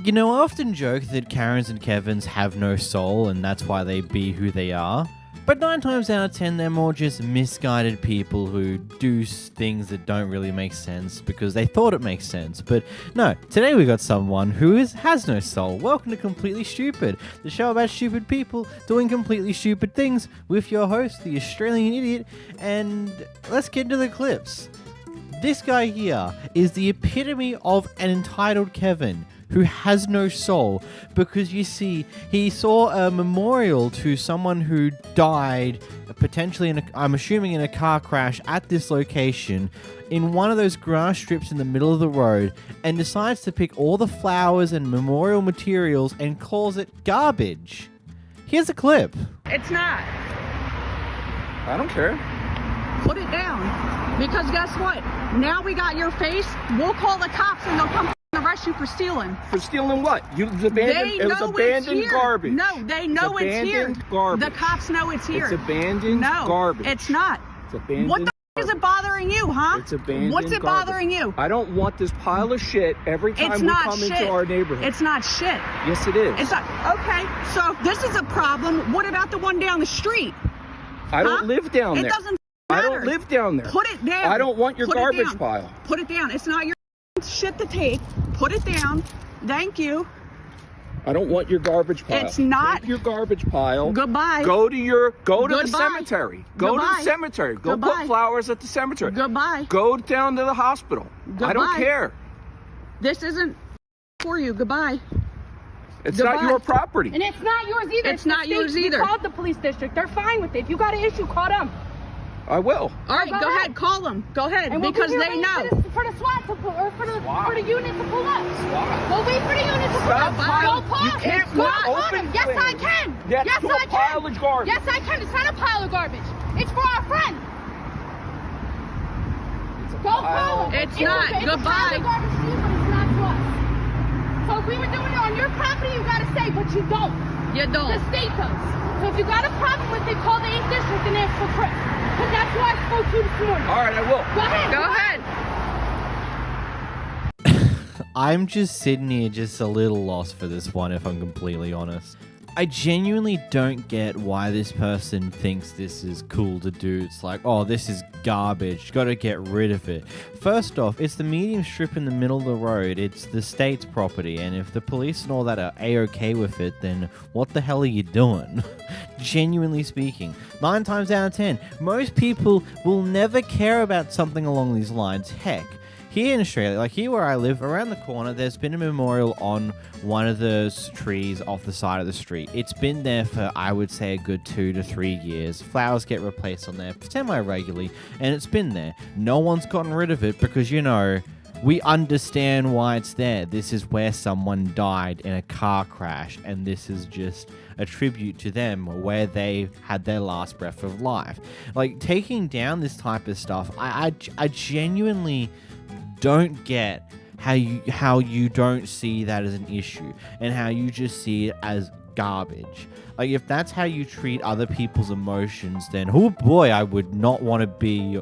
You know, I often joke that Karens and Kevins have no soul and that's why they be who they are. But 9 times out of 10, they're more just misguided people who do things that don't really make sense because they thought it makes sense. But no, today we got someone who has no soul. Welcome to Completely Stupid, the show about stupid people doing completely stupid things with your host, the Australian Idiot. And let's get into the clips. This guy here is the epitome of an entitled Kevin who has no soul, because you see, he saw a memorial to someone who died, potentially I'm assuming in a car crash at this location, in one of those grass strips in the middle of the road, and decides to pick all the flowers and memorial materials and calls it garbage. Here's a clip. It's not. I don't care. Put it down. Because guess what? Now we got your face. We'll call the cops and they'll come arrest you for stealing. For stealing what? It was abandoned garbage. No, they know it's here. Garbage. The cops know it's here. It's abandoned garbage. No, it's not. It's abandoned. What the is it bothering you, huh? It's abandoned What's it bothering you? I don't want this pile of shit every time we come into our neighborhood. It's not shit. Yes, it is. It's not. Okay, so if this is a problem, what about the one down the street? I don't live down there. It doesn't matter. I don't live down there. Put it down. I don't want your garbage pile. Put it down. It's not your shit to take. Put it down. Thank you. I don't want your garbage pile. It's not. Take your garbage pile. Goodbye. Go to the cemetery. Go to the cemetery. Go put flowers at the cemetery. Goodbye. Go down to the hospital. Goodbye. I don't care. This isn't for you. Goodbye. It's not your property. And it's not yours either. It's not yours either. We called the police district. They're fine with it. If you got an issue, call them. I will. All right, go ahead. Call them. Go ahead, and we'll because they know. For the SWAT to pull, or for the unit to pull up. SWAT. We'll wait for the unit to pull up. Don't call. You can't put open Yes, I can. That's yes, a pile of garbage. Yes, I can. It's not a pile of garbage. It's for our friend. Go call him. It's not. It's Goodbye. a pile of garbage to you, but it's not to us. So if we were doing it on your property, you gotta say, but you don't. You don't. The state does. So if you got a problem with it, call the 8th district and ask for Chris. Because that's who I spoke to this morning. All right, I will. Go ahead. Go ahead. I'm just sitting here just a little lost for this one, if I'm completely honest. I genuinely don't get why this person thinks this is cool to do. It's like, oh, this is garbage. Gotta get rid of it. First off, it's the medium strip in the middle of the road. It's the state's property. And if the police and all that are A-okay with it, then what the hell are you doing? Genuinely speaking. 9 times out of 10, most people will never care about something along these lines. Heck, here in Australia, like here where I live, around the corner, there's been a memorial on one of the trees off the side of the street. It's been there for, I would say, a good 2 to 3 years. Flowers get replaced on there semi-regularly, and it's been there. No one's gotten rid of it because, you know, we understand why it's there. This is where someone died in a car crash, and this is just a tribute to them where they had their last breath of life. Like, taking down this type of stuff, I genuinely don't get how you don't see that as an issue and how you just see it as garbage. Like, if that's how you treat other people's emotions, then oh boy, I would not want to be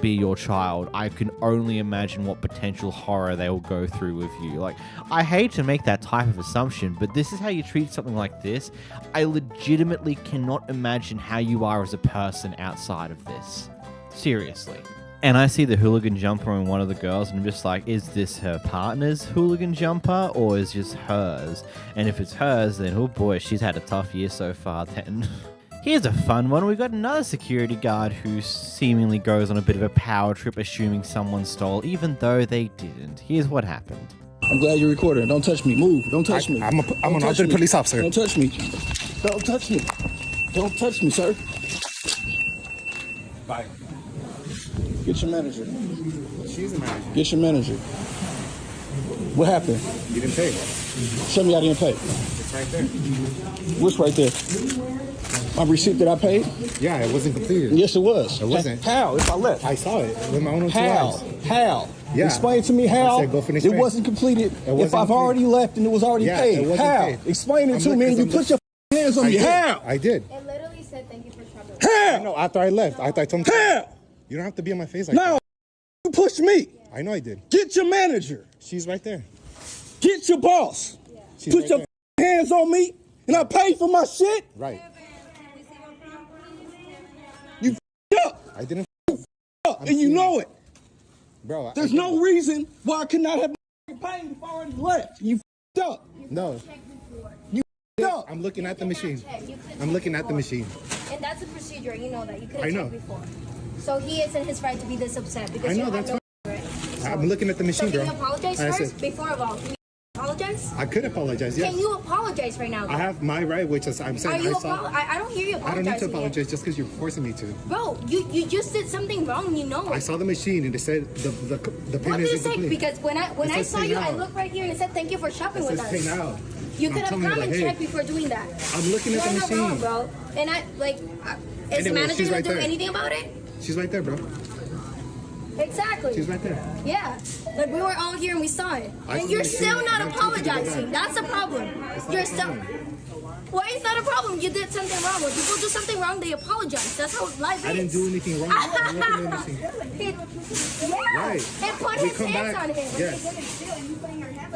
your child. I can only imagine what potential horror they will go through with you. Like, I hate to make that type of assumption, but this is how you treat something like this. I legitimately cannot imagine how you are as a person outside of this. Seriously. And I see the hooligan jumper on one of the girls, and I'm just like, is this her partner's hooligan jumper, or is it just hers? And if it's hers, then oh boy, she's had a tough year so far then. Here's a fun one. We've got another security guard who seemingly goes on a bit of a power trip, assuming someone stole, even though they didn't. Here's what happened. I'm glad you're recording. Don't touch me. Move. Don't touch me. I'm an other police officer. Don't touch me. Don't touch me. Don't touch me, sir. Bye. Get your manager. She's the manager. Get your manager. What happened? You didn't pay. Show me I didn't pay. It's right there. What's right there? My receipt that I paid? Yeah, it wasn't completed. Yes, it was. It wasn't. How? If I left? I saw it with my own two How? eyes. How? Yeah. Explain to me how I said, go finish it paying. wasn't completed wasn't if I've already left and it was already Yeah, paid. it wasn't How? paid. Explain it I'm to me and you put your hands on me. How? I did. It literally said thank you for trouble. How? No, after I left, I told him. How? You don't have to be on my face like No, that. you pushed me. I know I did. Get your manager. She's right there. Get your boss. She's Put right your hands on me, and I pay for my shit. Right. You up, I didn't. and you know it. Bro, There's no reason why I could not have paid if I already left. You up. No. You up. I'm looking at the machine. I'm looking at the machine. And that's a procedure, you know that. You could I have know. checked before. So he is in his right to be this upset because I know, you have that's no fine. right. I'm looking at the machine, So bro. can you apologize I first said- before of all? Can you apologize? I could apologize, yes. Can you apologize right now? I have my right, which is I'm Are saying you I saw. I don't hear you I apologizing. don't need to yet. apologize just because you're forcing me to. Bro, you just did something wrong. You know I it. saw the machine and it said the What payment did it is say? incomplete. Because when I says saw pay you, now. I looked right here and it said thank you for shopping It with says us. pay now. You I'm could have telling come you, like, and hey, checked before doing that. I'm looking at the You're not wrong, machine. bro. And I like, is the Anyway, manager she's gonna right do there. anything about it? She's right there, bro. Exactly. She's right there. Yeah, like we were all here and we saw it, I and saw you're the still machine, not and I told you to go apologizing. back. That's a problem. not You're a still. problem. Why is that a problem? You did something wrong. When people do something wrong, they apologize. That's how life is. I didn't do anything wrong. I'm looking at the machine. Yeah. Right. And put We his come hands back. on him. Yes.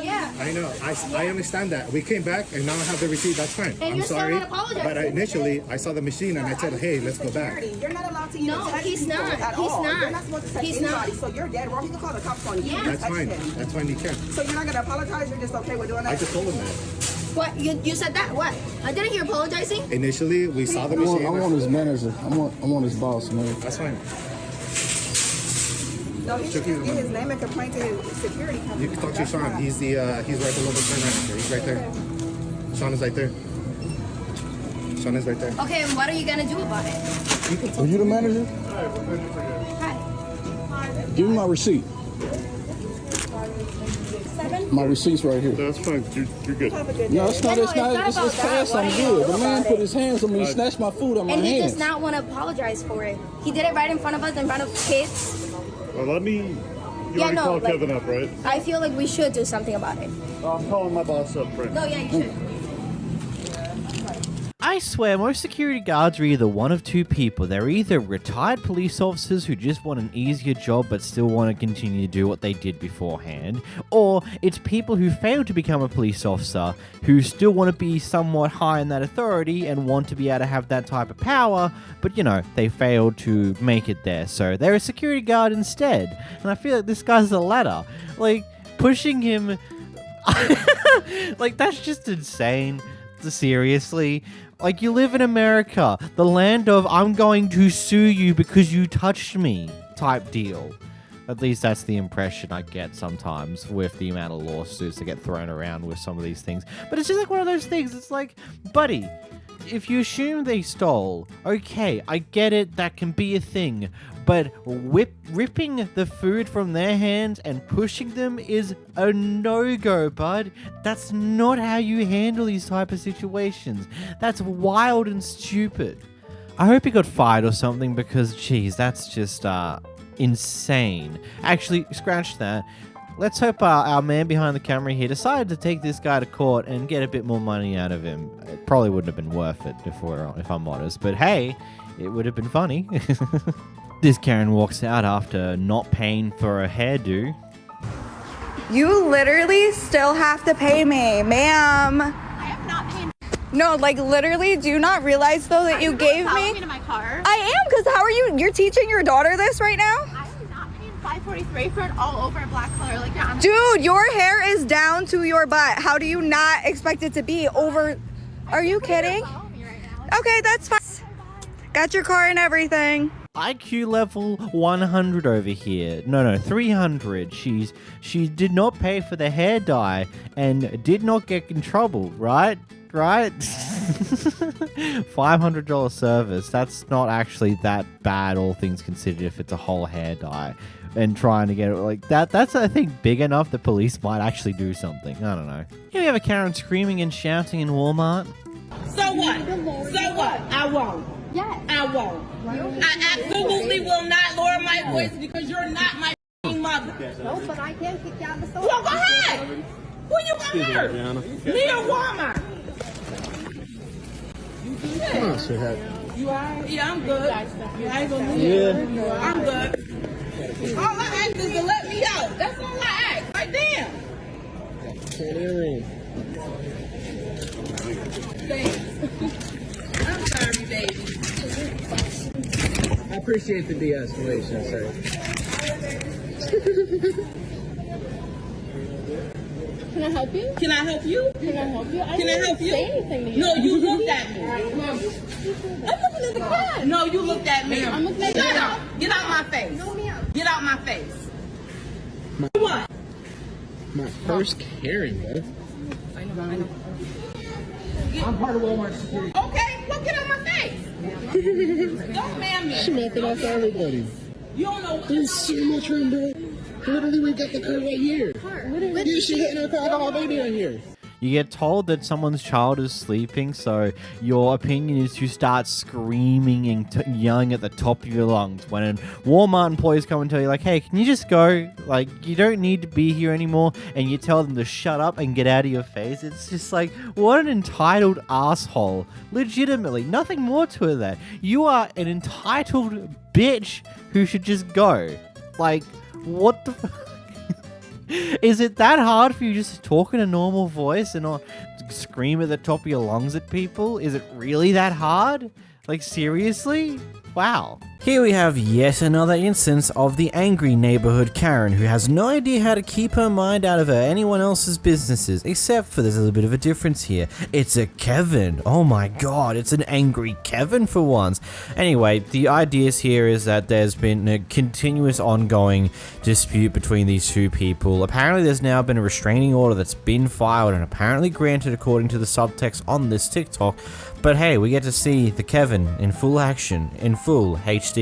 Yeah. I know. I understand that. We came back and now I have the receipt. That's fine. And I'm you're still sorry. not apologizing. But initially, I saw the machine and I said, hey, let's go back. You're not allowed to even No, touch he's people not. at He's all. not. You're not supposed to touch He's anybody, not. so you're dead wrong. You can call the cops on you. Yeah. You That's touched fine. him. That's fine. You can. So you're not gonna apologize. You're just okay with doing that. I just told him that. What? You said that? What? I didn't hear apologizing. Initially, we saw the I want, machine. I want his manager. I want his boss, man. That's fine. No, he should get his name and complain to his security company. You can talk to Sean. He's right below the turn manager. He's right there. Sean is right there. Sean is right there. Okay, and what are you gonna do about it? You can talk. Are you the manager? Hi. Give me my receipt. 7. My receipt's right here. That's fine. You're good. No, it's not. It's not. It's about just fast. that. I'm Why are you good. The upset man about put it? his hands on me, snatched my food out my And he hands. does not want to apologize for it. He did it right in front of us, in front of kids. Well, let me. You Yeah, already no, called like- Kevin up, right? I feel like we should do something about it. I'm calling my boss up right now. No, yeah, you should. I swear, most security guards are either one of two people. They're either retired police officers who just want an easier job but still want to continue to do what they did beforehand, or it's people who failed to become a police officer who still want to be somewhat high in that authority and want to be able to have that type of power, but you know, they failed to make it there, so they're a security guard instead. And I feel like this guy's the latter. Like, pushing him... like, that's just insane. Seriously. Like, you live in America, the land of I'm going to sue you because you touched me type deal. At least that's the impression I get sometimes with the amount of lawsuits that get thrown around with some of these things. But it's just like one of those things. It's like, buddy, if you assume they stole, okay, I get it, that can be a thing. But ripping the food from their hands and pushing them is a no-go, bud. That's not how you handle these type of situations. That's wild and stupid. I hope he got fired or something because, geez, that's just insane. Actually, scratch that. Let's hope our man behind the camera here decided to take this guy to court and get a bit more money out of him. It probably wouldn't have been worth it if I'm honest, but hey, it would have been funny. This Karen walks out after not paying for a hairdo. You literally still have to pay me, ma'am. I am not paying. No, like literally, do you not realize though that you gave Follow me? to my car. I am, because how are you? You're teaching your daughter this right now? I am not paying $5.43 for it all over black color. Like, I'm Dude, your hair is down to your butt. How do you not expect it to be over? Are you kidding? follow me right now. Okay, that's fine. Got your car and everything. IQ level 100 over here. No, 300. She did not pay for the hair dye and did not get in trouble, right? $500 service. That's not actually that bad, all things considered, if it's a whole hair dye. And trying to get it like that, that's, I think, big enough the police might actually do something. I don't know. Here we have a Karen screaming and shouting in Walmart. So what? So what? I won't. Yes. I won't. I absolutely will not lower my voice because you're not my mother. No, but I can kick you out of the store. Well, go ahead. Who you want her? Me or Walmart? Come on, sweetheart. You alright? Yeah, I'm good. I ain't gonna leave you. I'm good. All I ask is to let me out. That's all I ask. Right there. I'm sorry, baby. I appreciate the de-escalation, sir. Can I help you? Can I help you? Can I help you? Can I help you? Say anything to you. No, you looked at me. I'm looking at the cat. No, you looked at me. I'm looking at Shut you. up. Get out my face. No, ma'am. Get out my face. What? My first Karen, bro. I know. I'm part of Walmart security. Okay, well, get out my face. Don't man me. She knocked it off everybody. You don't know what. There's so much room, bro. Literally, we got the car right here. Yeah, she hitting her car. I got my baby in here. You get told that someone's child is sleeping, so your opinion is to start screaming and yelling at the top of your lungs when Walmart employees come and tell you, like, hey, can you just go? Like, you don't need to be here anymore, and you tell them to shut up and get out of your face. It's just like, what an entitled asshole. Legitimately, nothing more to it than that. You are an entitled bitch who should just go. Like, what the fuck? Is it that hard for you just to talk in a normal voice and not scream at the top of your lungs at people? Is it really that hard? Like, seriously? Wow. Here we have yet another instance of the angry neighborhood Karen who has no idea how to keep her mind out of anyone else's businesses, except for there's a little bit of a difference here. It's a Kevin. Oh my god, it's an angry Kevin for once. Anyway, the ideas here is that there's been a continuous ongoing dispute between these two people. Apparently there's now been a restraining order that's been filed and apparently granted according to the subtext on this TikTok. But hey, we get to see the Kevin in full action, in full HD.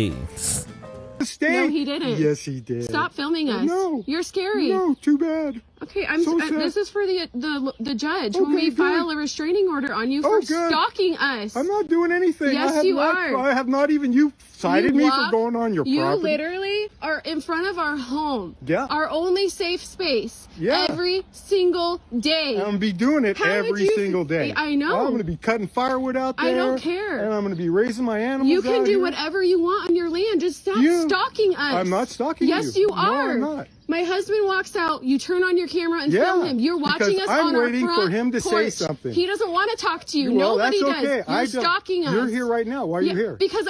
No, he didn't. Yes, he did. Stop filming us. No. You're scary. No, too bad. Okay, So this is for the judge Okay, when we good. file a restraining order on you for good. stalking us. I'm not doing anything. Yes, you are. I have not even. You cited me for walk- going on your You property. literally are in front of our home. Yeah. Our only safe space. Yeah. Every single day. I'm gonna be doing it How would every you- single day. I know. I'm gonna be cutting firewood out there. I don't care. And I'm gonna be raising my animals. You can out do here. whatever you want on your land. Just stop You- stalking us. I'm not stalking Yes, you. you No, are. I'm not. My husband walks out. You turn on your camera and Yeah, film him. You're watching because us I'm on our waiting for front him to say porch. something. He doesn't want to talk to you. Well, Nobody that's okay. does. You're stalking us. You're here right now. Why are you here? Because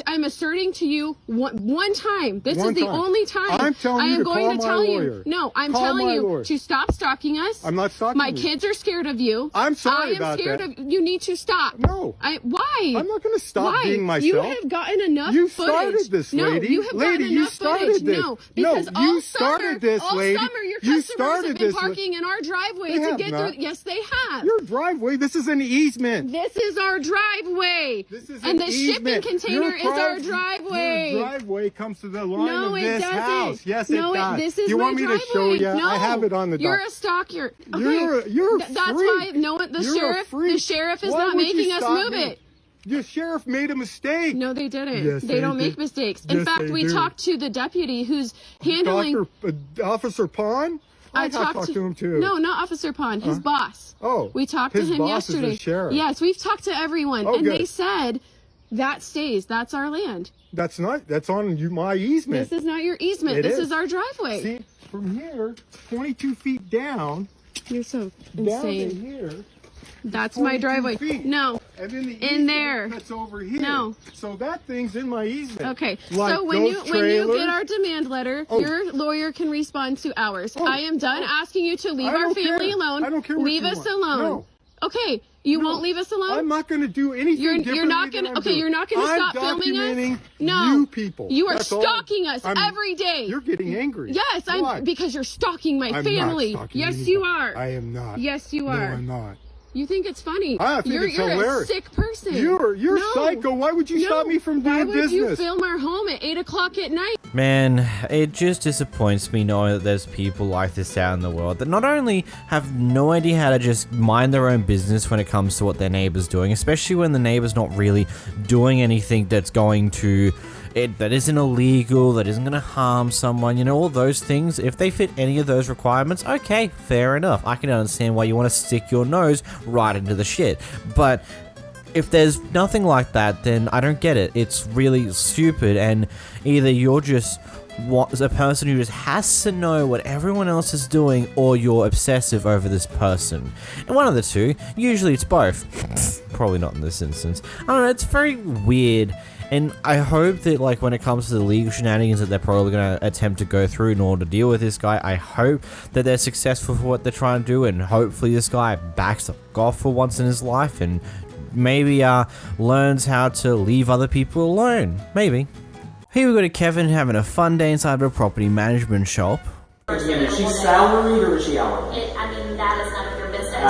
I'm asserting to you one time. This One is the time. only time. I'm telling I you am to going call to my tell lawyer. you. No, I'm Call telling my you lawyer. to stop stalking us. I'm not stalking My you. kids are scared of you. I'm sorry I am about scared that. of you. Need to stop. No. Why? I'm not gonna stop Why? being myself. You have gotten enough You footage. started this, lady. No, you have Lady, gotten you enough started footage. this. No, because No, all you started summer, this, all lady. summer your You customers started have been this. parking in our driveway They to have get not. through. Yes, they have. Your driveway. This is an easement. This is our driveway. This is and an the shipping easement. container is our Your driveway. driveway comes to the line No, of it this doesn't. house. Yes, no, it does. This is you my want me driveway. to show you? No, I have it on the You're dock. a stalker. Okay. You're a That's freak. why no one. The You're a freak. sheriff is Why not would you making us stop move me? it. The sheriff made a mistake. No, they didn't. Yes, they don't did. make mistakes. In Yes, fact, they we do. talked to the deputy who's handling. Officer Pond? I talked to him too. No, not Officer Pond. His boss. Oh, we talked to his him boss is the yesterday. sheriff. Yes, we've talked to everyone, Oh, and good. they said that stays. That's our land. That's not. That's on you. My easement. This is not your easement. It This is. is our driveway. See, from here, 22 feet down, You're so down to insane. here. That's my 22 driveway. feet. No. And then the In easement there. That's over here. No. So that thing's in my easement. Okay. Like so when those you trailers- get our demand letter, Oh. your lawyer can respond to ours. Oh. I am done asking you to leave I our don't family care. alone. I don't care what Leave you us want. alone. No. Okay. You No. won't leave us alone? I'm not going to do anything You're differently not than gonna. I'm Okay, doing. you're not gonna I'm stop filming documenting us. No, you people. You are That's all. stalking us I'm- every day. You're getting angry. Yes, Why? I'm because you're stalking my I'm family. Not stalking Yes, anybody. you are. I am not. Yes, you No, are. I'm not. You think it's funny? I think you're it's you're hilarious. a sick person. You're No. psycho. Why would you No. stop me from Why doing would business? you film our home at 8 o'clock at night? Man, it just disappoints me knowing that there's people like this out in the world that not only have no idea how to just mind their own business when it comes to what their neighbor's doing, especially when the neighbor's not really doing anything that's going to that isn't illegal, that isn't going to harm someone, you know, all those things. If they fit any of those requirements, okay, fair enough. I can understand why you want to stick your nose right into the shit. But if there's nothing like that, then I don't get it. It's really stupid, and either you're just a person who just has to know what everyone else is doing, or you're obsessive over this person. And one of the two, usually it's both. Probably not in this instance. I don't know, it's very weird. And I hope that, like, when it comes to the legal shenanigans that they're probably going to attempt to go through in order to deal with this guy, I hope that they're successful for what they're trying to do, and hopefully this guy backs off for once in his life and maybe learns how to leave other people alone. Maybe. Here we go to Kevin having a fun day inside of a property management shop. Is she salaried or is she hourly? I mean, that is none of your business.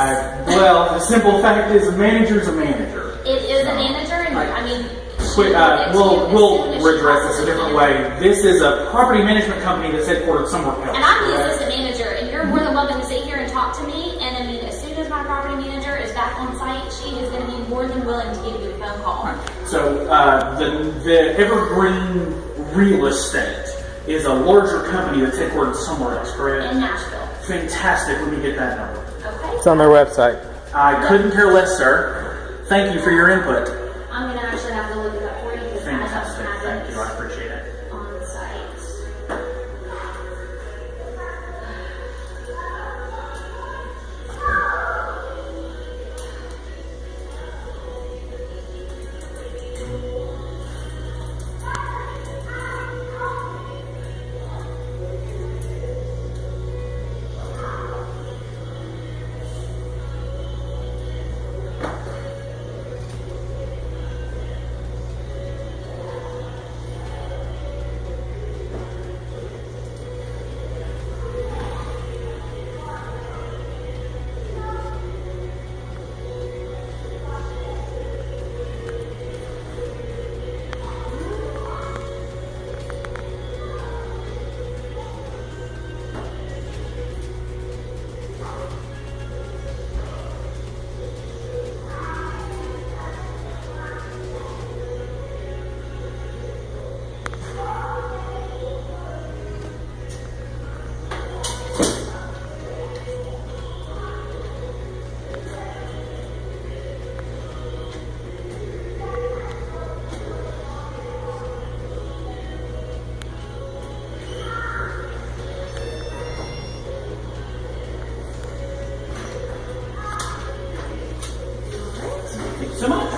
Well, the simple fact is a manager's a manager. It is a manager, and I mean... We'll redress this a different way. This is a property management company that's headquartered somewhere else. And I'm the assistant manager, and you're more than welcome to sit here and talk to me. And I mean, as soon as my property manager is back on site, she is going to be more than willing to give you a phone call. So the Evergreen Real Estate is a larger company that's headquartered somewhere else, correct? In Nashville. Fantastic. Let me get that number. Okay. It's on their website. I couldn't care less, sir. Thank you for your input. I'm going to actually have to look it up for you because fantastic. Thank you. I appreciate it. On site. So much.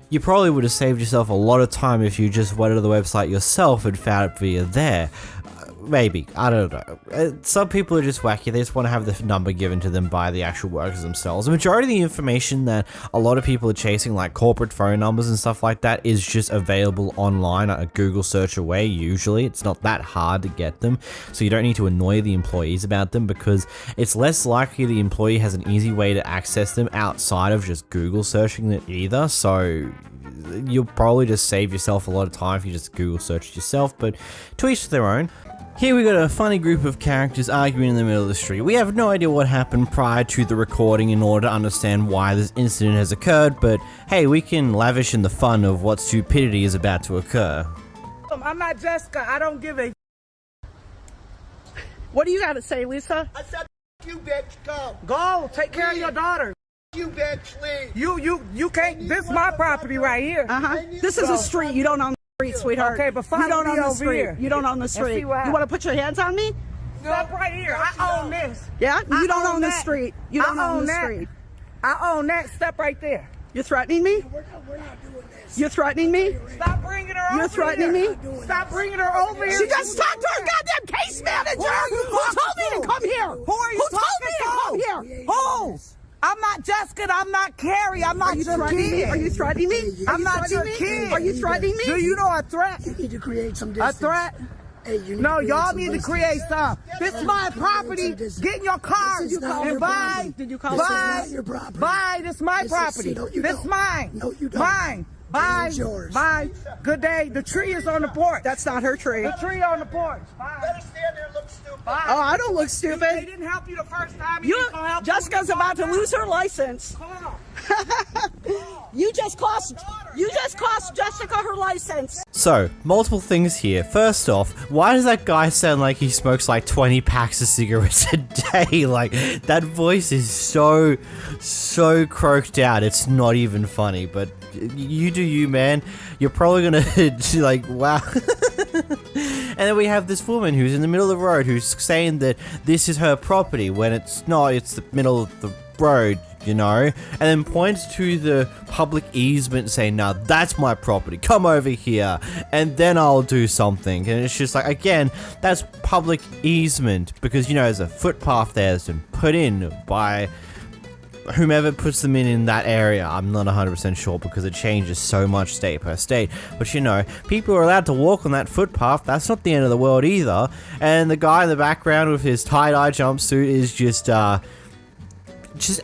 You probably would have saved yourself a lot of time if you just went to the website yourself and found it via there. Maybe. I don't know. Some people are just wacky. They just want to have the number given to them by the actual workers themselves. The majority of the information that a lot of people are chasing, like corporate phone numbers and stuff like that, is just available online, a Google search away. Usually it's not that hard to get them, so you don't need to annoy the employees about them, because it's less likely the employee has an easy way to access them outside of just Google searching it either. So you'll probably just save yourself a lot of time if you just Google search it yourself, but to each their own. Here we got a funny group of characters arguing in the middle of the street. We have no idea what happened prior to the recording in order to understand why this incident has occurred, but hey, we can lavish in the fun of what stupidity is about to occur. I'm not Jessica. I don't give a... What do you got to say, Lisa? I said, you bitch, go. Go, take care of your daughter. You bitch, leave. You can't... This is my property right here. This is a street. You don't own the street, sweetheart. Okay, but follow you don't me own the over street. here. You don't own the street. You want to put your hands on me? Stop right here. I own this. Yeah? You don't own the that. street. You don't own the that. street. I own that. Step right there. You're threatening me? We're not doing this. You're threatening me? Stop bringing her over You're threatening me? Stop bringing her over here. She just talked to her goddamn case manager! Who told me to come here? Who are you Who told me to come here? Who? I'm not Jessica. I'm not Carrie. I'm not your kid. Are you threatening me? I'm not your kid. Are you threatening me? Do you know a threat? You need to create some distance. A threat? Hey, you need No, to y'all some need to distance. create some. This is my property. Get in your car This is not and your buy. property. Did you call This is buy? not your property. Buy. This is my This is- property. no, you This don't. is mine. No, you don't. Mine. Buy. It's yours. Buy. Good day. The tree is on the porch. That's not her tree. The tree on the porch. Bye. Let her stand there and look stupid. Bye. Oh, I don't look They stupid. didn't help you the first time. Jessica's about to lose her license. Call. You just cost Jessica her license. So, multiple things here. First off, why does that guy sound like he smokes like 20 packs of cigarettes a day? Like, that voice is so croaked out, it's not even funny, but you do you, man. You're probably gonna, like, wow. And then we have this woman who's in the middle of the road who's saying that this is her property when it's not, it's the middle of the road, you know, and then points to the public easement saying, "Now that's my property, come over here and then I'll do something." And it's just like, again, that's public easement because, you know, there's a footpath there that's been put in by whomever puts them in that area. I'm not 100% sure because it changes so much state per state, but you know, people are allowed to walk on that footpath. That's not the end of the world either. And the guy in the background with his tie-dye jumpsuit is just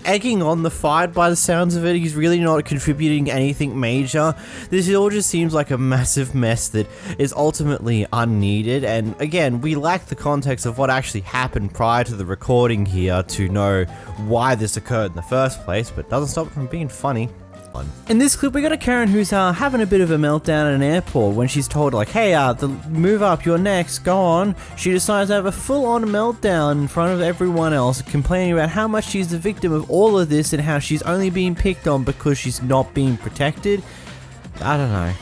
egging on the fight by the sounds of it. He's really not contributing anything major. This all just seems like a massive mess that is ultimately unneeded, and again, we lack the context of what actually happened prior to the recording here to know why this occurred in the first place, but doesn't stop it from being funny. In this clip, we got a Karen who's having a bit of a meltdown at an airport when she's told, like, "Hey, move up, you're next, go on." She decides to have a full-on meltdown in front of everyone else, complaining about how much she's the victim of all of this and how she's only being picked on because she's not being protected. I don't know.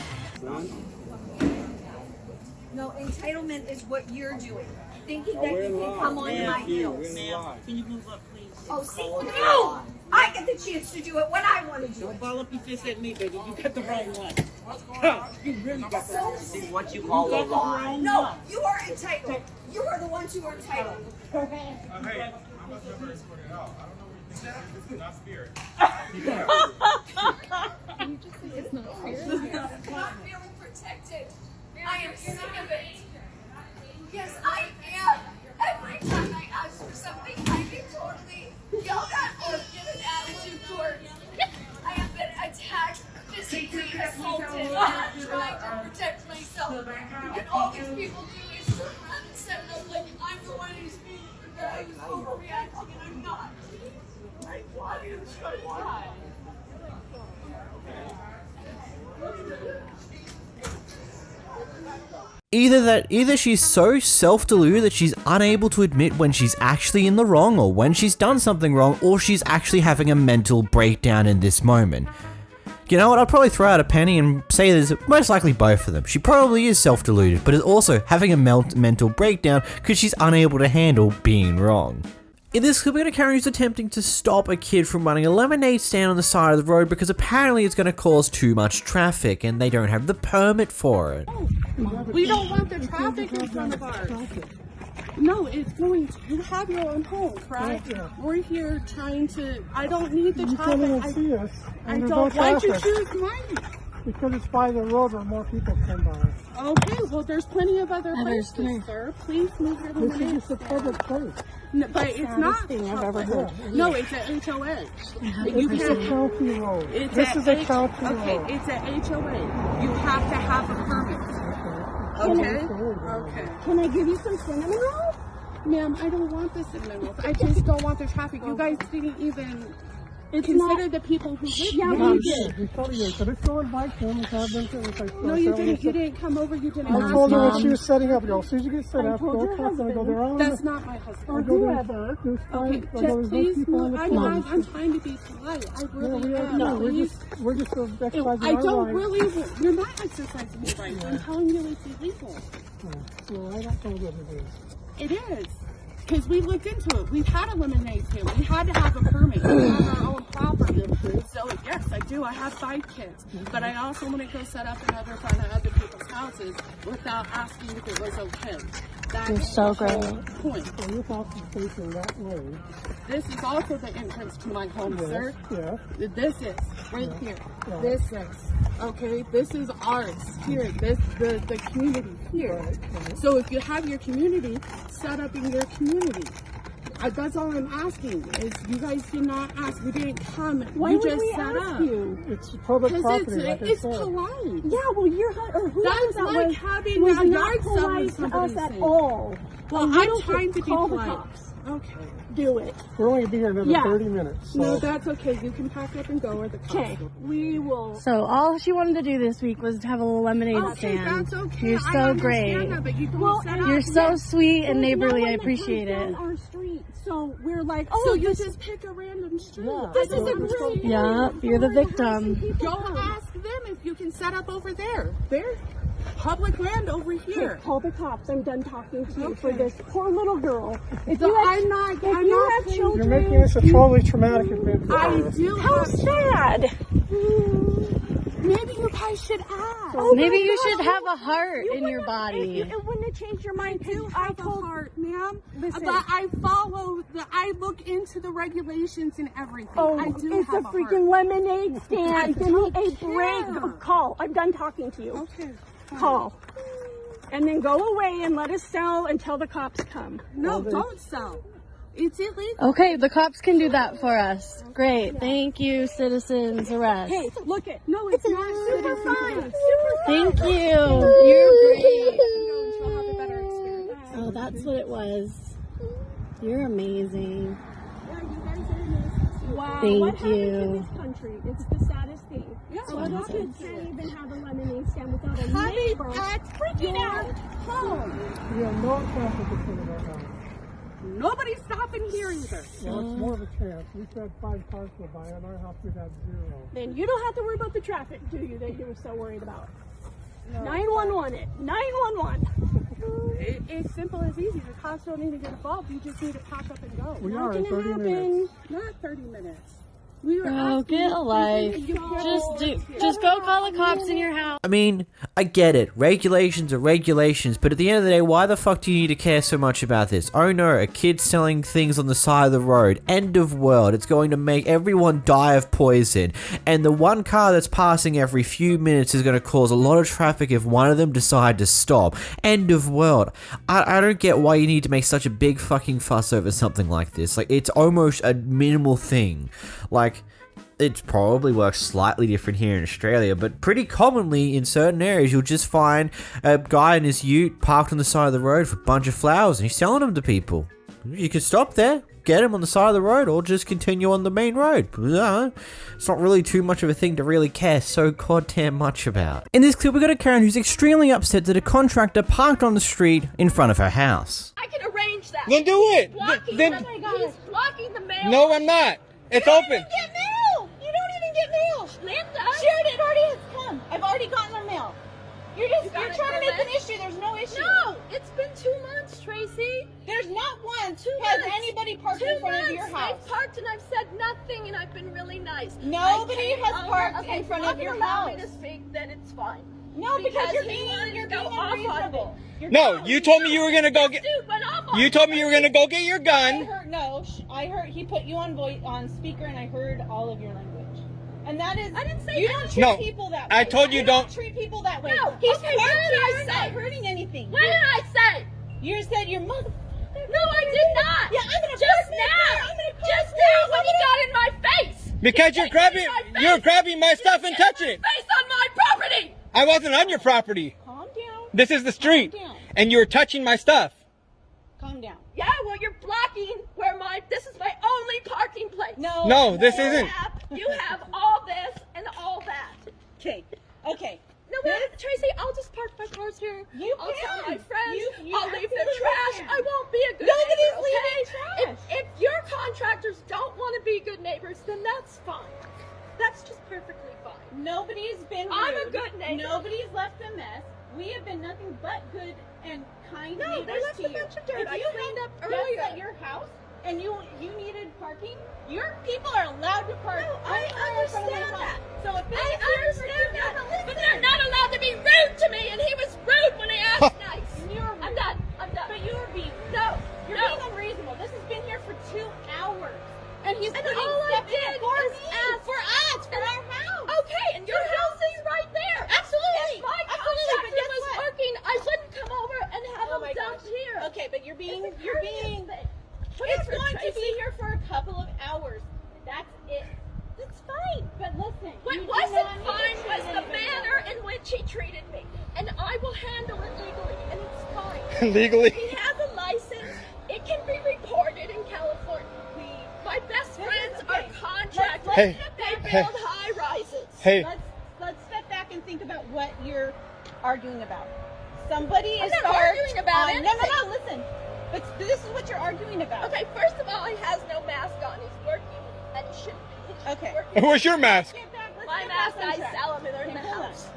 No, entitlement is what you're doing. Thinking that you can come on my heels. Can you move up, please? Oh, see, no! I get the chance to do it when I want to do Don't it. ball up your fist at me, baby. You got the wrong one. You really got the wrong one. What you call a lie. No, you are entitled. You are the ones who are entitled. Hey, I'm not sure if I sorted it out. I don't know. Not spirit. Can you just say it's not fair? Not feeling protected. I am sick of it. Yes, I am. Every time I ask for something, I get totally yelled at or given attitude towards. I have been attacked, physically assaulted, and I'm trying to protect myself. And all these people do is turn around and set up like I'm the one who's being overreacting, and I'm not. Like, why do you try? Why? Either she's so self-deluded that she's unable to admit when she's actually in the wrong or when she's done something wrong, or she's actually having a mental breakdown in this moment. You know what, I'd probably throw out a penny and say there's most likely both of them. She probably is self-deluded, but is also having a mental breakdown because she's unable to handle being wrong. In this clip, we got a Karen who's attempting to stop a kid from running a lemonade stand on the side of the road because apparently it's going to cause too much traffic and they don't have the permit for it. We don't want the traffic in front of ours. No, it's going to, you have your own home, correct? We're here trying to, I don't need the traffic. I don't, why'd you choose mine? Because it's by the road where more people come by. Okay, well there's plenty of other places, sir. Please move your This is just a public place. No, but it's not thing I've ever heard. No, it's an HOA. It's a county road. This is a county road. Okay, it's an HOA. You have to have a permit. Okay. Okay. Can I give you some cinnamon rolls? Ma'am, I don't want the cinnamon rolls. I just don't want the traffic. You guys didn't even consider the people who live here. Yeah, we did. We told you. So let's go invite them and have them to No, you didn't. You didn't come over. You didn't. I told her when she was setting up. As soon as you get set up, go talk to her. Go there. That's not my husband. Or whoever. Okay, just please move. I'm trying to be polite. I really am. No, we're just exercising our I don't rights. really. You're not exercising your rights. I'm telling you it's illegal. Well, I don't think it is. It is. Because we looked into it. We've had a lemonade stand. We had to have a permit. We have our own property. So yes, I do. I have 5 kids. But I also want to go set up another front of other people's houses without asking if it was okay. That's so great. Point. So your house is facing that way. This is also the entrance to my home, sir. Yeah. This is right here. Yeah. This is okay. This is ours here. This the community here. Right. So if you have your community, set up in your community. That's all I'm asking. Is you guys did not ask. We didn't come. Why you would just we set ask up. you? It's public property. It's polite. Yeah, well, you're that's like having a yard sale with somebody at all. Well, I'm trying to be polite. Okay, do it. We're only going to be here another 30 minutes. So. No, that's okay. You can pack up and go or the cops. Okay, we will. So all she wanted to do this week was to have a little lemonade stand. That's okay. You're so great. That, but you don't set up. You're so sweet and neighborly. I appreciate it. Our street, so we're like, so you just pick a random street. Yeah. This is a great. Yeah, you're the victim. Go ask them if you can set up over there. There. public land over here. Call the cops. I'm done talking to you for this poor little girl. If So you have, I'm not. if I'm you not have saying- children, You're making this a totally traumatic event for I her. do. how sad. Maybe you guys should ask. Maybe you should have a heart in your body. It wouldn't have changed your mind I do too. have a heart, ma'am. Listen. But I follow I look into the regulations and everything. Oh, I do it's a have freaking lemonade stand. Give me a break. care. Call. I'm done talking to you. Okay. Call. And then go away and let us sell until the cops come. No, don't sell. It's illegal. Okay, the cops can do that for us. Great. Thank you, citizens arrest. Hey, look it. No, it's not Super citizen fine. arrest. Thank you. You're great. She'll have a better experience. Oh, that's what it was. You're amazing. Wow. Thank what happens in you. this country? It's the saddest thing. Yeah, So what you happens can't even have a lemonade stand without a Honey, neighbor at freaking your out. home. We have no traffic in front of our house. Nobody's stopping here either. Well, it's more of a chance. We said 5 cars go by. On our house, we'd have 0. Then you don't have to worry about the traffic, do you, that you were so worried about? 911 it. 911. It's simple as easy. The cops don't need to get involved. You just need to pack up and go. We Not are in gonna 30 happen. minutes. Not 30 minutes. We were Oh, asking get a you- life. Just go call the cops in your house. I mean, I get it. Regulations are regulations, but at the end of the day, why the fuck do you need to care so much about this? Oh no, a kid selling things on the side of the road. End of world. It's going to make everyone die of poison. And the one car that's passing every few minutes is going to cause a lot of traffic if one of them decide to stop. End of world. I don't get why you need to make such a big fucking fuss over something like this. Like, it's almost a minimal thing. Like, it probably works slightly different here in Australia, but pretty commonly in certain areas you'll just find a guy in his ute parked on the side of the road with a bunch of flowers and he's selling them to people. You can stop there, get him on the side of the road, or just continue on the main road. It's not really too much of a thing to really care so goddamn much about. In this clip we got a Karen who's extremely upset that a contractor parked on the street in front of her house. I can arrange that. Then do it. He's blocking the mail. No, I'm not. It's open. Get mail. You don't even get mail. Linda. Sharon, it already has come. I've already gotten the mail. You're trying to make an issue. There's no issue. No, it's been 2 months, Tracy. There's not one. 2 Has months. anybody parked 2 in front months. of your house? I've parked and I've said nothing and I've been really nice. Nobody I came has over- parked okay, in front if of you your allow house. me to speak, then it's fine. No, because you're he being wanted to go off on me. unreasonable. No, you told me you were gonna go get. Dude went off on You me. told me you were gonna go get your I gun. heard I heard he put you on speaker and I heard all of your language. And that is I didn't say you that. don't treat No, people that way. I told you don't. treat people that way. No, He's okay, parked what did I here, say? not hurting anything. What did I say? You said your mother. No, I did not. Yeah, I'm gonna just park right now. there. I'm gonna park Just there. now when you got in my face. Because you're grabbing my stuff and touching it. Face on my property. I wasn't on your property. Calm down. This is the street, Calm down. and you were touching my stuff. Calm down. Yeah, well, you're blocking where this is my only parking place. No, this isn't. You have all this and all that. Okay. No, wait, Tracy, I'll just park my cars here. I'll tell my friends. I'll leave the trash. I won't be a good Nobody's neighbor, leaving okay? trash. If your contractors don't want to be good neighbors, then that's fine. That's just perfectly fine. Nobody's been rude. I'm a good neighbor. Nobody's left a mess. We have been nothing but good and kind No, neighbors they left to a you. bunch of dirt. If I you cleaned have up dust earlier. at your house and you needed parking, your people are allowed to park. No, I anywhere in front of their understand house. that. So if I understand that, but they're not allowed to be rude to me, and he was rude when I asked nice. I'm done. But you are being You're being unreasonable. This has been here for 2 hours, and he's And putting all I stuff in did it for is me, ask for us, for our house. Okay, and your house is right there. Absolutely. If my Absolutely, but contractor guess was what? working, I wouldn't come over and have Oh him my dumped gosh. here. Okay, but you're being. It's Whatever, going to be Tracy. here for a couple of hours. That's it. It's fine. But listen, What you do wasn't not need fine to was treat the anybody manner else. in which he treated me. And I will handle it legally, and it's fine. Legally. He has a license. It can be reported in California. My best friends are contractors. Hey. They build high rises. Hey. Let's step back and think about what you're arguing about. Somebody I'm is not parked arguing about on, anything. No, listen. But this is what you're arguing about. Okay, first of all, he has no mask on. He's working, and he shouldn't be. He should be Okay. working. Where's your mask? Let's My get mask, back on I track. sell them, and they're in the Okay, hold house.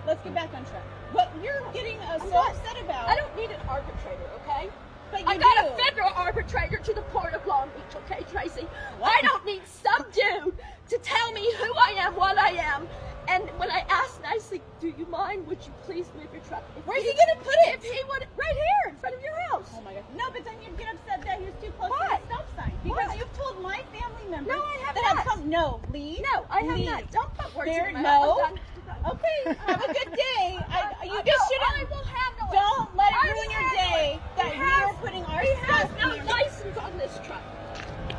Let's get back on track. What you're getting so upset about. I don't need an arbitrator, okay? But you I got do. a federal arbitrator to the Port of Long Beach, okay, Tracy? I don't need some dude to tell me who I am, what I am. And when I asked nicely, do you mind, would you please move your truck? Where's he gonna put it? If he would, right here, in front of your house. Oh my God. No, but then you'd get upset that he was too close to Why? the stop sign. Because Why? you've told my family members No, I have that not. have come. No, leave. No, I have Leave. not. Don't put words There, in my no. mouth. I'm done. Okay, have a good day. You just shouldn't. I will handle it. Don't let it I ruin will your handle day it. that He we has- are putting our He has stuff no in your- license on this truck.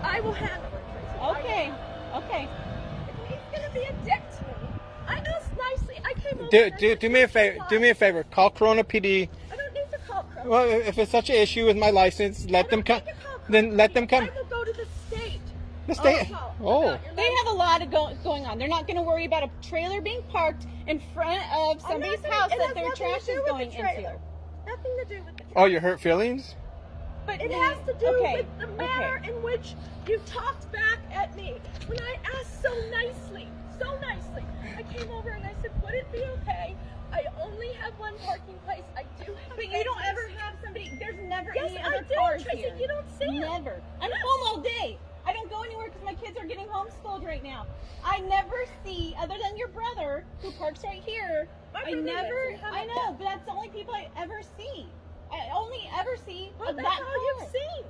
I will handle it, Tracy. Okay, okay. If he's gonna be a dick to me, I asked nicely. I came over. Do me a favor. Do me a favor. Call Corona PD. I don't need to call Crow. Well, if it's such an issue with my license, let them come. Then let them come. I will go to the state. The state. Oh. They have a lot of going on. They're not going to worry about a trailer being parked in front of somebody's house that their trash is going into. Nothing to do with the trailer. Oh, your hurt feelings? But it has to do with the manner in which you talked back at me. When I asked so nicely, I came over and I said, would it be okay? I only have one parking place. I do have. But you don't ever have somebody. There's never Yes, any I other do, cars Tracy. here. You don't see it. Never. I'm home all day. I don't go anywhere because my kids are getting homeschooled right now. I never see, other than your brother who parks right here. I know, but that's the only people I ever see. I only ever see Well, that that's all car. you've seen.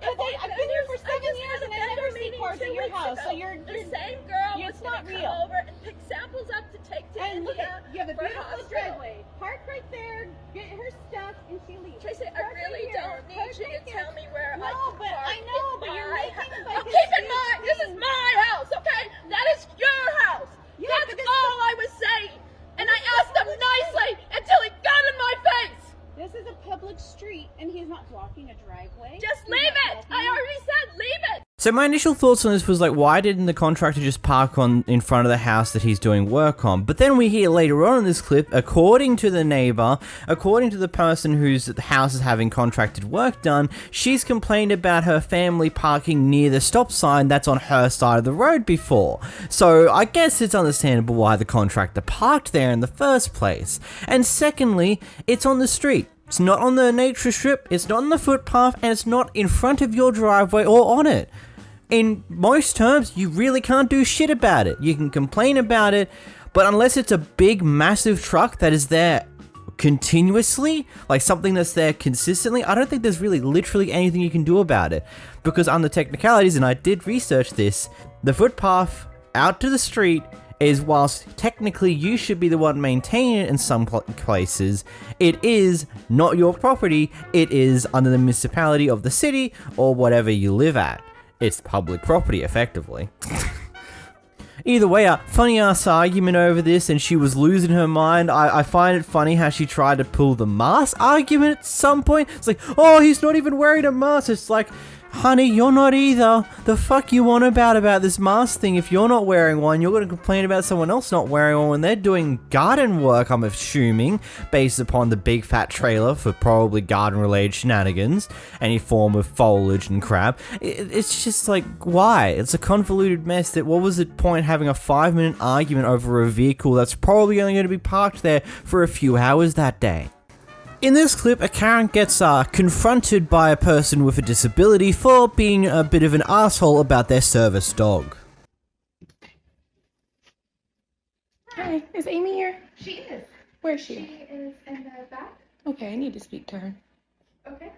But I've been here for 7 years and I never see cars at your house. So you're the same girl was it's not gonna real. come over and pick samples up to take to And look India at, you have a for beautiful hospital. driveway. Park right there, get her stuff, and she leaves. Tracy, I Park really right here. don't need Park you right to here. tell me where No, I can but park I know, in but you're my making house. like Now, a keep in huge mind, this is thing. my house, okay? That is your house. Yeah, That's but this all I was saying. And I asked him nicely until he got in my face. This is a public street, and he's not blocking a driveway. Just He's leave not it. blocking I already said leave it. So my initial thoughts on this was like, why didn't the contractor just park in front of the house that he's doing work on? But then we hear later on in this clip, according to the neighbor, according to the person whose house is having contracted work done, she's complained about her family parking near the stop sign that's on her side of the road before. So I guess it's understandable why the contractor parked there in the first place. And secondly, it's on the street. It's not on the nature strip, it's not on the footpath, and it's not in front of your driveway or on it. In most terms, you really can't do shit about it. You can complain about it, but unless it's a big, massive truck that is there continuously, like something that's there consistently, I don't think there's really literally anything you can do about it. Because on the technicalities, and I did research this, the footpath out to the street is, whilst technically you should be the one maintaining it in some places, it is not your property, it is under the municipality of the city or whatever you live at. It's public property, effectively. Either way, a funny ass argument over this, and she was losing her mind. I find it funny how she tried to pull the mask argument at some point. It's like, oh, he's not even wearing a mask. It's like, honey, you're not either. The fuck you want about this mask thing? If you're not wearing one, you're going to complain about someone else not wearing one when they're doing garden work, I'm assuming, based upon the big fat trailer for probably garden-related shenanigans, any form of foliage and crap. It's just like, why? It's a convoluted mess. That what was the point having a 5-minute argument over a vehicle that's probably only going to be parked there for a few hours that day? In this clip, a Karen gets confronted by a person with a disability for being a bit of an asshole about their service dog. Hi, is Amy here? She is. Where is she? She is in the back. Okay, I need to speak to her. Okay.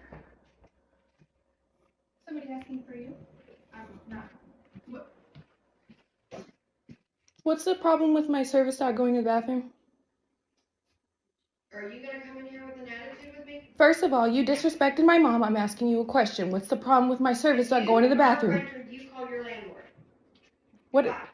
Somebody asking for you? Not. What? What's the problem with my service dog going to the bathroom? Are you gonna come in here with an attitude with me? First of all, you disrespected my mom. I'm asking you a question. What's the problem with my service dog going to the bathroom? You call your landlord.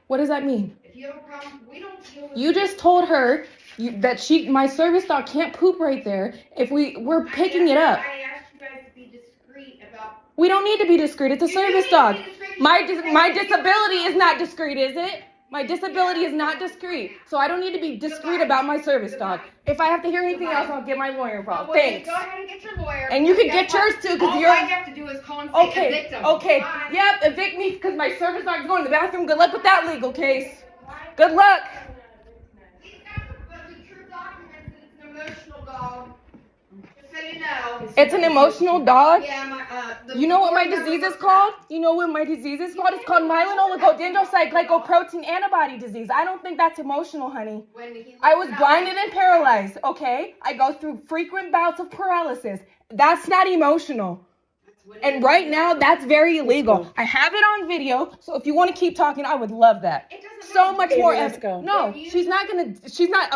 What does that mean? If you have a problem, we don't deal with You just told her that my service dog can't poop right there if we're picking it up. I asked you guys to be discreet about. We don't need to be discreet. It's a service dog. My disability is not discreet, is it? My disability is not discreet, so I don't need to be discreet about my service dog. If I have to hear anything else, I'll get my lawyer involved. Thanks. Go ahead and get your lawyer. And you can get yours too, because you're. All I have to do is call and say evict him. Okay. Bye. Yep, evict me because my service dog's going to the bathroom. Good luck with that legal case. Good luck. These guys are the true doctors. emotional dog. Just so you know. It's an emotional dog? Yeah, you know what my disease is called? You know what my disease is called? It's called myelin-oligodendrocyte-glycoprotein antibody disease. I don't think that's emotional, honey. I was blinded and paralyzed, okay? I go through frequent bouts of paralysis. That's not emotional. And right now, that's very illegal. I have it on video, so if you want to keep talking, I would love that. So much more. Let's go. No, she's not,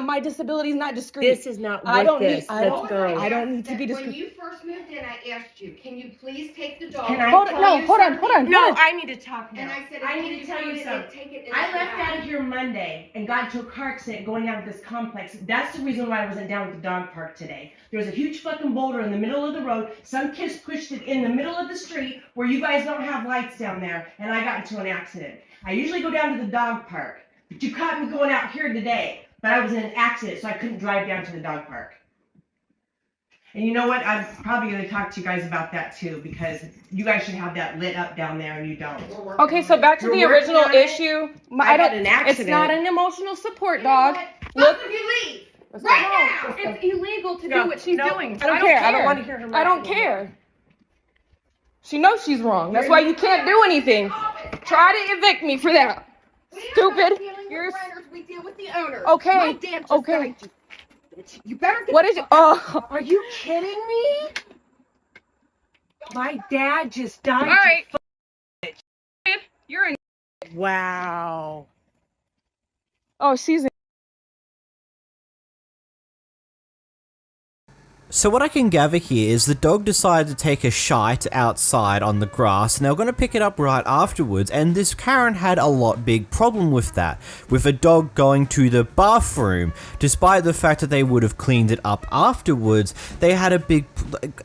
my disability is not discreet. This is not worth this. Let's go. I don't need to be discreet. When you first moved in, I asked you, can you please take the dog? Hold on. No, I need to talk now. And I said, I need to tell you something. I left out of here Monday and got into a car accident going out of this complex. That's the reason why I wasn't down at the dog park today. There was a huge fucking boulder in the middle of the road. Some kids pushed it in the middle of the street where you guys don't have lights down there, and I got into an accident. I usually go down to the dog park, but you caught me going out here today. But I was in an accident, so I couldn't drive down to the dog park. And you know what? I'm probably going to talk to you guys about that too, because you guys should have that lit up down there, and you don't. Okay, so back to the original issue. I got an accident. It's not an emotional support dog. Look, if you leave right now, it's illegal to do what she's doing. I don't care. I don't want to hear her. I don't care. She knows she's wrong. That's why you can't do anything. Try to evict me for that. Stupid. We deal with the owner. Okay. My dad just died. You better get. What is it? Oh. Are you kidding me? My dad just died. All right. You're in. Wow. Oh, she's in. So what I can gather here is the dog decided to take a shite outside on the grass, and they were going to pick it up right afterwards, and this Karen had a big problem with that, with a dog going to the bathroom. Despite the fact that they would have cleaned it up afterwards, they had a big...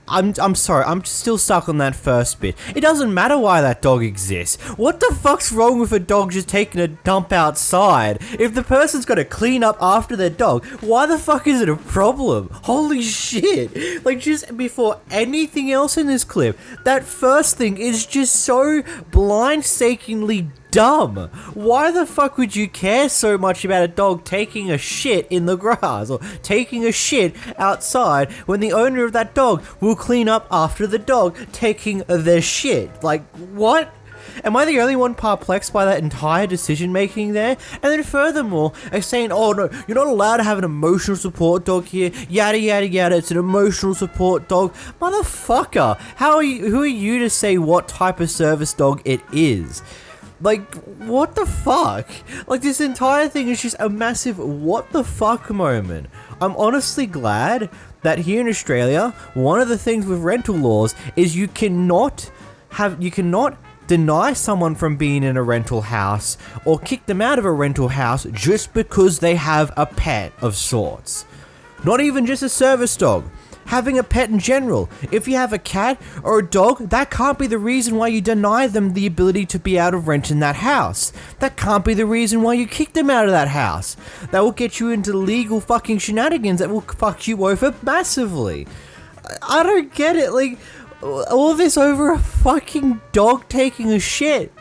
I'm sorry, I'm still stuck on that first bit. It doesn't matter why that dog exists. What the fuck's wrong with a dog just taking a dump outside? If the person's got to clean up after their dog, why the fuck is it a problem? Holy shit. Like, just before anything else in this clip, that first thing is just so blindsidedly dumb. Why the fuck would you care so much about a dog taking a shit in the grass or taking a shit outside when the owner of that dog will clean up after the dog taking their shit? Like, what? Am I the only one perplexed by that entire decision making there? And then furthermore, they're saying, oh no, you're not allowed to have an emotional support dog here, yada yada yada, it's an emotional support dog. Motherfucker, who are you to say what type of service dog it is? Like, what the fuck? Like, this entire thing is just a massive what the fuck moment. I'm honestly glad that here in Australia, one of the things with rental laws is you cannot deny someone from being in a rental house or kick them out of a rental house just because they have a pet of sorts. Not even just a service dog. Having a pet in general. If you have a cat or a dog, that can't be the reason why you deny them the ability to be out of rent in that house. That can't be the reason why you kick them out of that house. That will get you into legal fucking shenanigans that will fuck you over massively. I don't get it, like... all this over a fucking dog taking a shit.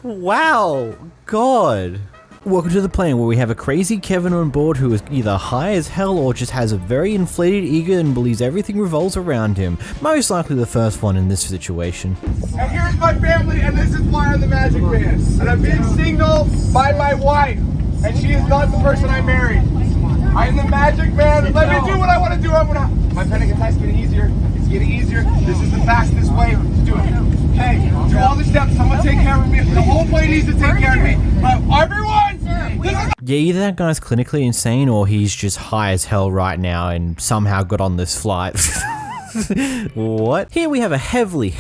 Wow. God. Welcome to the plane where we have a crazy Kevin on board who is either high as hell or just has a very inflated ego and believes everything revolves around him. Most likely the first one in this situation. And here's my family, and this is why I'm the Magic Man. And I'm being signaled by my wife, and she is not the person I married. I am the Magic Man. Let me do what I want to do. My panic attack's getting easier. It's getting easier. This is the fastest way to do it. Okay, do all the steps. Someone take care of me. The whole plane needs to take care of me. Everyone! Yeah, either that guy's clinically insane or he's just high as hell right now and somehow got on this flight. What? Here we have a heavily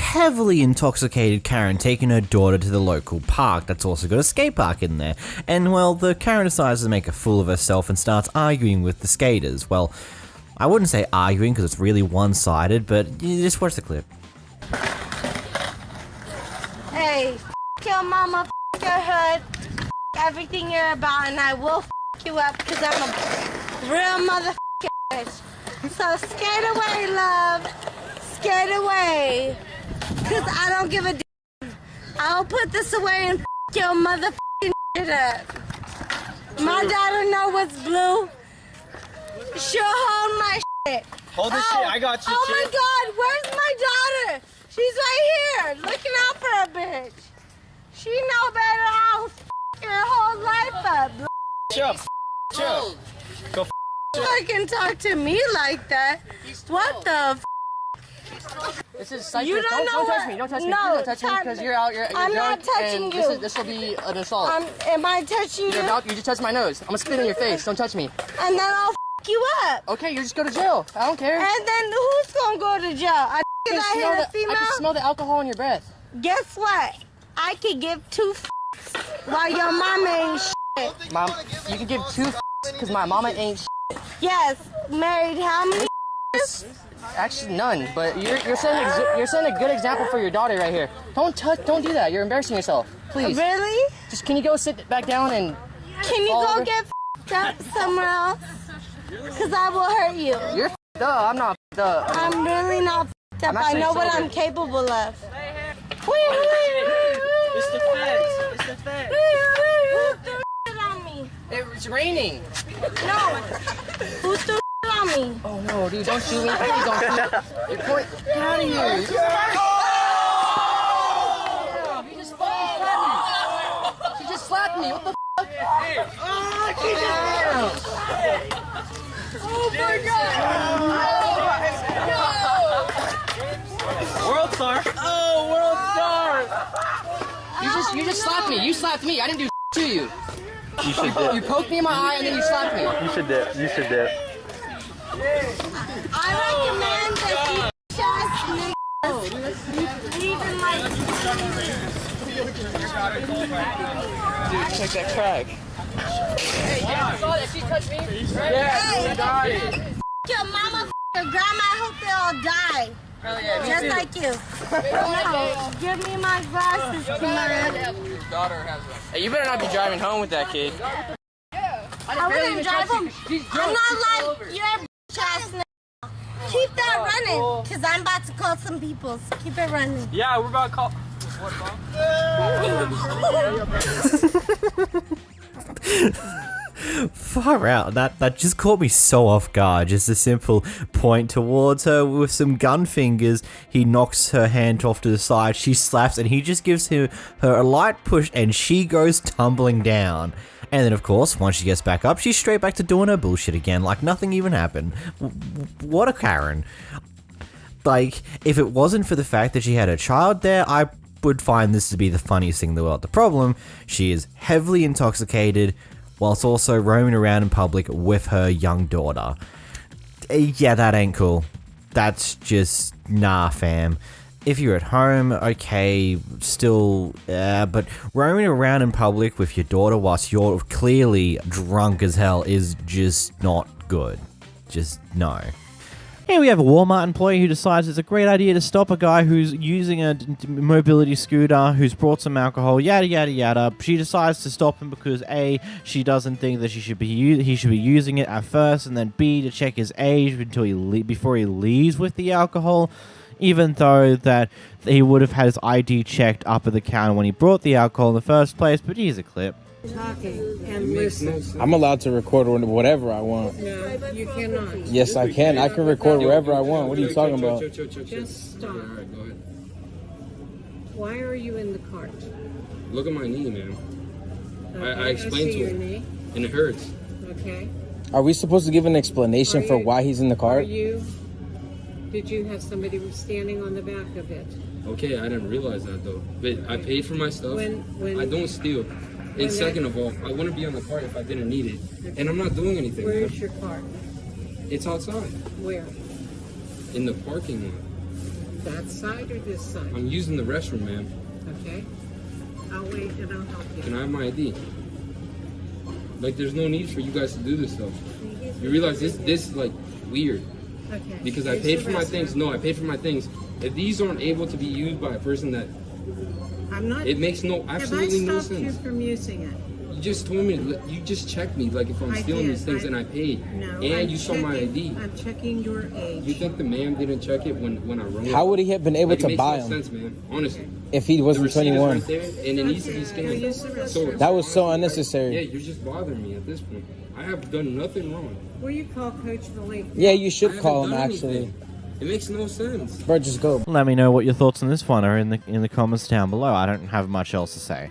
intoxicated Karen taking her daughter to the local park that's also got a skate park in there. And well, the Karen decides to make a fool of herself and starts arguing with the skaters. Well, I wouldn't say arguing because it's really one-sided, but you just watch the clip. Hey, your mama, your hood, everything you're about, and I will you up because I'm a real motherfucking bitch. So skate away, love. Skate away. Because I don't give a damn. I'll put this away and your motherfucking shit up. My daughter know what's blue. She'll hold my shit. Hold this shit. I got you. Oh my God, where's my daughter? She's right here, looking out for a bitch. She know better. I'll f your whole life up. Chill. Chill. Go f Fucking talk to me like that. What the f? This is psycho. You don't know touch what- me. Don't touch me. No, Please don't touch me because you're out. You're I'm not drunk, touching and you. This will be an assault. Am I touching you? You just touched my nose. I'm gonna spit in your face. Don't touch me. And then I'll f you up. Okay, you just go to jail. I don't care. And then who's gonna go to jail? I hit a female. I can smell the alcohol in your breath. Guess what? I could give 2 f***s while your mama ain't shit. Mom, you can give 2 because my mama ain't Yes, married how many years? Actually, none. But you're setting a good example for your daughter right here. Don't do that. You're embarrassing yourself. Please. Really? Just can you go sit back down and Can you fall go over? get f***ed up somewhere else? Because I will hurt you. You're f***ed up. I'm not f***ed up. I'm really not f***ed up. I know what I'm capable of. It's the feds. It's the feds. Who threw shit on me? It's raining. No. Who threw shit on me? Oh no, dude, don't shoot me. Please don't shoot me. You're point. Get out of here. You just fucking slapped me. She just slapped me. What the fuck? Oh my God. World star. Oh, world star. You just slapped me. You slapped me. I didn't do to you. You should dip. You poked me in my eye and then you slapped me. You should dip. You should dip. I recommend that you just even like. Dude, check that crack. Hey, yeah, you saw that. She touched me. Yeah, you got it. Your mama, your grandma, I hope they all die. Hell yeah, me just too. like you. No, give me my glasses, Kimara. Your daughter has one. Hey, you better not be driving home with that kid. I wouldn't drive home. I'm not like your bitch ass now. Keep that running, because I'm about to call some people. So keep it running. Yeah, we're about to call. Far out. That just caught me so off guard. Just a simple point towards her with some gun fingers. He knocks her hand off to the side. She slaps and he just gives her a light push and she goes tumbling down. And then, of course, once she gets back up, she's straight back to doing her bullshit again, like nothing even happened. What a Karen. Like, if it wasn't for the fact that she had a child there, I would find this to be the funniest thing in the world. The problem, she is heavily intoxicated, whilst also roaming around in public with her young daughter. Yeah, that ain't cool. That's just, nah, fam. If you're at home, okay, still, but roaming around in public with your daughter whilst you're clearly drunk as hell is just not good. Just no. Here we have a Walmart employee who decides it's a great idea to stop a guy who's using a mobility scooter, who's brought some alcohol, yada yada yada. She decides to stop him because A, she doesn't think that he should be using it at first, and then B, to check his age before he leaves with the alcohol. Even though that he would have had his ID checked up at the counter when he brought the alcohol in the first place. But here's a clip. Talking and listen. I'm allowed to record whatever I want. No, you cannot. Yes, I can. I can record wherever I want. What are you talking about? Just stop. Why are you in the cart? Look at my knee, man. Okay, I explained see to your him, knee. and it hurts. Okay. Are we supposed to give an explanation for why he's in the cart? Did you have somebody standing on the back of it? Okay, I didn't realize that though. But I paid for my stuff. When I don't steal. And second of all, I wouldn't be on the cart if I didn't need it. And I'm not doing anything. Where's your cart? It's outside. Where? In the parking lot. That side or this side? I'm using the restroom, ma'am. Okay. I'll wait and I'll help you. Can I have my ID? Like, there's no need for you guys to do this stuff. You realize this is like weird. Okay. Because I paid for my things. No, I paid for my things. If these aren't able to be used by a person that I'm not. it makes absolutely no sense. Have I stopped you from using it? You just told me, you just checked me, like if I'm stealing these things, and I paid. No, and you saw my ID. I'm checking your age. You think the man didn't check it when I wrote it? How would he have been able Like, to buy It makes them? no sense, man. Honestly. If he wasn't The receipt is 21. right there, and it needs to be scanned. So That was so unnecessary. Yeah, you're just bothering me at this point. I have done nothing wrong. Will you call Coach Philippe? Yeah, you should I call him haven't done actually. anything. It makes no sense. Bro, just go. Let me know what your thoughts on this one are in the comments down below. I don't have much else to say.